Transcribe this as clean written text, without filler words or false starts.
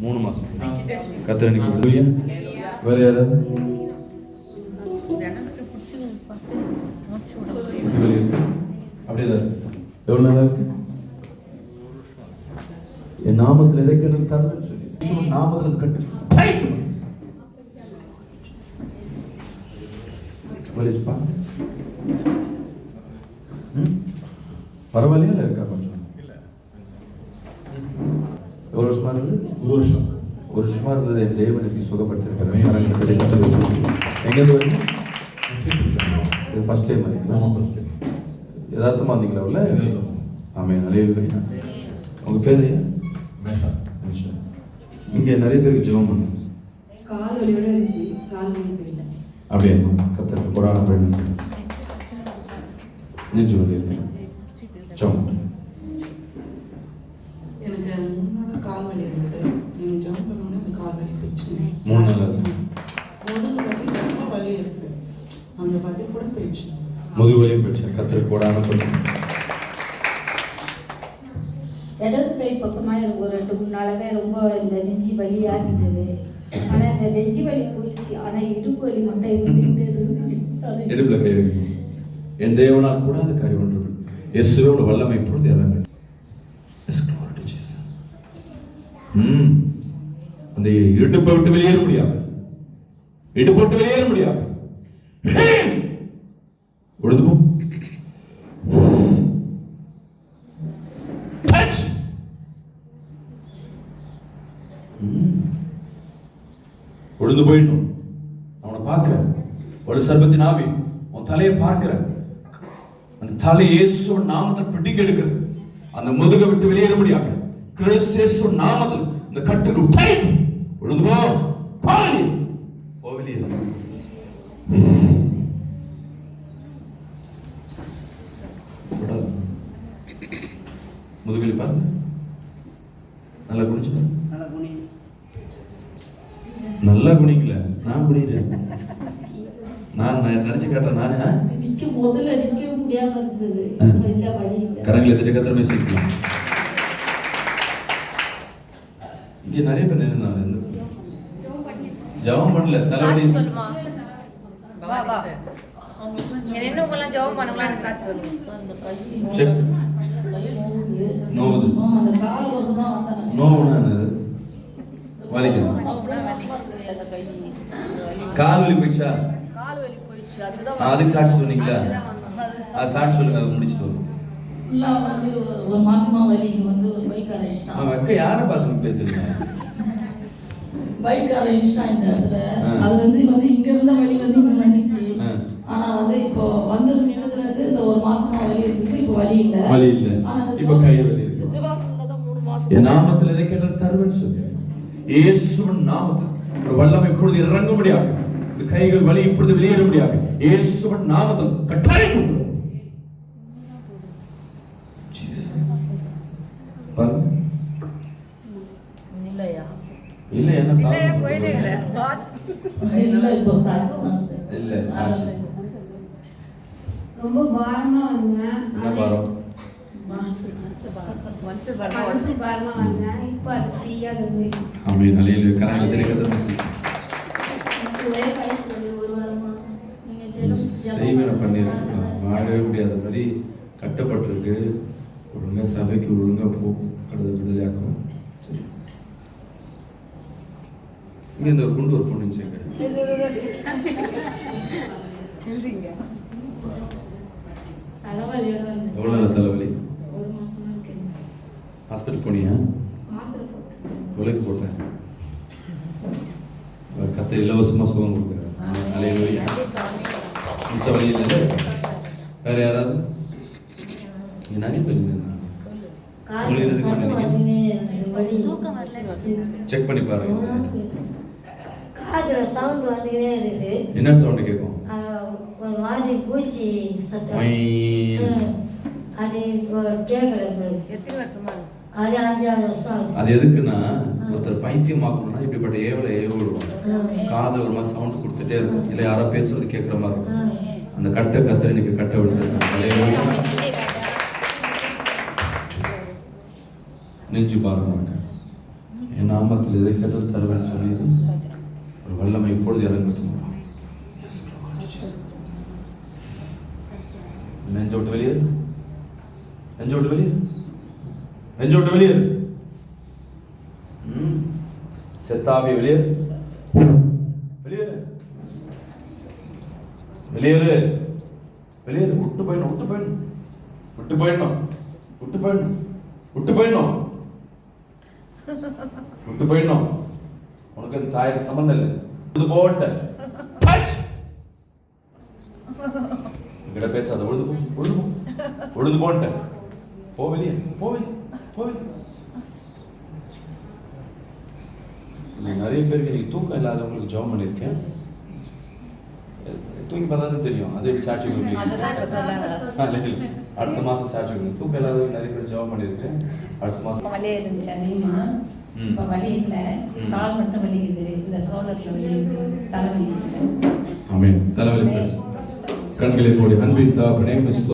3 மாசம் கத்திரனுக்கு விடுவியா? வேற யாராவது அப்படியேதான் எவ்வளவு நாளா இருக்கு? என் நாமத்தில் எதை கேட்டு தரலன்னு சொல்லி நாமத்தில் கட்டு பரவாயில்லையா? இல்லை இருக்கா கொஞ்சம்? எவ்வளோ வருஷமா இருந்தது? 1 வருஷம். 1 வருஷமா இருந்தது. என் தேவனுக்கு சுகப்படுத்திருக்கிறேன். எங்கேருந்து வருது? இது ஃபர்ஸ்ட் டைம் வரீங்களா? யதார்த்தமா வந்தீங்களா உள்ள? ஆமாம். நல்ல உங்கள் பேர் ஐயா? இங்கே நிறைய பேருக்கு ஜெபம் பண்ணு. கால் வலியோட இருந்துச்சு. கால் வலி போயிடல. அப்படியே கத்தருக்கு புராண பெண் நெஞ்சு வலி இருக்கு. ஜெபம் எனக்கு 3 நாள் கால் வலி இருந்தது. நீங்கள் ஜெபம் பண்ணோன்னே அந்த கால் வலி போயிடுச்சு. 3 நாள் இருக்கு. முதல் வலி ரொம்ப வலி இருக்கு. அந்த வலி கூட போயிடுச்சு. முதுகு வலியும் போயிடுச்சு. கத்தருக்கு புராண பெண் இடது கை பக்கமாக எனக்கு ஒரு 2-3 நாளாவே ரொம்ப இந்த நெஞ்சு வலியாக இருந்தது. ஆனால் இந்த நெஞ்சு வலி போயிடுச்சு. ஆனால் இடுப்பு வலி மட்டும் இருந்துகிட்டே. இடுப்புல கை வைக்கணும். என் தேவனால் கூடாத காரியம் ஒன்று. இயேசுவோட வல்லமை பொழுது இறங்க. அந்த இடுப்பை விட்டு வெளியேற முடியாது. இடுப்பு விட்டு வெளியேற முடியாது. உழுது போ. உழுந்து போயிடணும். அவனை பார்க்கிற ஒரு சர்பத்தின் ஆவி உன் தலையை பார்க்கிற அந்த தலை இயேசு நாமத்தை பிடிக்க எடுக்கிற அந்த முதுகை விட்டு வெளியேற முடியாது. கிறிஸ்து இயேசு நாமத்தில் இந்த கட்டுகள் டைட் உழுந்து போ. பாடி போ வெளியே. முதுகலி பாருங்க. நல்லா குடிச்சு பாருங்க. நல்லா குனிக்கல, நான் குனிறேன். நான் நினைச்சு காட்டுறேன். நானே முதல்ல நிற்க முடியாம இருந்தது. கரங்களை தட்டி கத்திர மெசேஜ். இங்க நிறைய பேர் இருந்தாங்க. ஜெபம் பண்ணல, தலைவலி. நோவுனா என்னது? வலிக்குது. கால் வலி போயிடுச்சா? அதுக்கு சாட்சி சொன்னீங்களா? அது சாட்சி சொல்லுங்க. அதை முடிச்சுட்டு வரும். ஒரு மாசமா வலி வந்து ஒரு பைக் அரைச்சிட்டான். அக்க யாரை பார்த்து பேசுறீங்க? பைக் அரைச்சிட்டான் இந்த இடத்துல. அது வந்து இங்க இருந்த வலி வந்து இங்க வந்துச்சு. ஆனா வந்து இப்போ வந்து நின்னுறது இந்த ஒரு மாசமா வலி இருக்கு. இப்போ வலி இல்ல. வலி இல்ல. இப்போ கை வலி இருக்கு. என் நாமத்தில் எதை கேட்டால் தருவேன்னு சொல்லு. இயேசுவின் நாமத்தில் ஒரு வல்லமை இப்பொழுது இறங்க முடியாது. இந்த கைகள் வலி இப்பொழுது வெளியேற முடியாது. இயேசுவின் நாமத்தில் கட்டாயம் பாருங்க. இல்லையா? இல்ல என்ன இல்ல போயிடு இல்ல ஸ்பாட் இல்ல இப்போ சாப்பிடு இல்ல சாட்சி. ரொம்ப பாரமா வந்தேன். என்ன பாரம்? மனசு பாரமா வந்தேன். இப்போ அது ஃப்ரீயா இருக்கு. ஆமென். அல்லேலூயா. கரங்களை தட்டி கத்திர செய்வன பண்ணிருக்கு. வாழவே முடியாத மாதிரி கட்டப்பட்டிருக்கு. ஒழுங்கா சபைக்கு ஒழுங்கா போ. விடுதலையாக்கும். சரி, இங்க இந்த ஒரு குண்டு ஒரு பொண்ணு சேர்க்க எவ்வளோ நாள் தலைவலி? 1 மாசமா இருக்கு. ஹாஸ்பிட்டல் போனியா? மாத்திரை போட்டேன். உழைக்கு போட்டேன். கத்தை இலவசமாக சுகம் கொடுக்குறேன். அல்லேலூயா. வழி இல்லை. வேற யாராவது? நிறைய பேர் செக் பண்ணி பாருங்க. என்ன சவுண்ட் கேட்கும்? பூச்சி சத்தம் அது கேட்கல. அது 5 வருஷம். அது எதுக்குன்னா ஒருத்தர் பைத்தியமாக்கணும்னா இப்படிப்பட்ட ஏவலை விடுவாங்க. காதில் ஒரு மாதிரி சவுண்ட் கொடுத்துட்டே இருக்கும். இல்லை யாரோ பேசுறது கேட்குற மாதிரி இருக்கும். அந்த கட்டை கத்திர இன்னைக்கு கட்டை விடுத்துருக்காங்க. நெஞ்சு பாருங்க. என் நாமத்தில் எதை கேட்டால் தருவேன் சொல்லியது ஒரு வல்லமை இப்பொழுது இறங்கட்டும். நெஞ்ச விட்டு வெளியே, நெஞ்ச விட்டு வெளியே, நெஞ்ச விட்டு வெளியே. செத்தாவி வெளியே, வெளியேறு, வெளியேறு, வெளியேறு. விட்டு போயிடணும், விட்டு போயிடணும், விட்டு போயிடணும், விட்டு போயிடணும், விட்டு போயிடணும், விட்டு போயிடணும். உனக்கு அந்த தாய்க்கு சம்பந்தம் இல்லை. இது போட்ட எங்கிட்ட பேசாத. உழுது போ, உழுது போ, உழுது போட்ட. போ வெளியே, போ வெளியே, போ வெளியே. நிறைய பேருக்கு நீங்க தூக்கம் இல்லாதவங்களுக்கு ஜெபம் பண்ணியிருக்கேன். தூங்கி பார்த்தா தெரியும். அதே சாட்சி அடுத்த மாசம் சாட்சி தூக்கம் இல்லாதவங்க நிறைய பேர் ஜெபம் பண்ணியிருக்கேன். அடுத்த மாசம் வலி இருந்துச்சு அதிகமா. இப்போ வலி இல்லை, கால் மட்டும் வலிக்குது, இந்த சோழத்துல வலி இருக்கு, தலைவலி இருக்கு. ஆமென். தலைவலி கண்களை மூடி அன்பின் தகப்பனே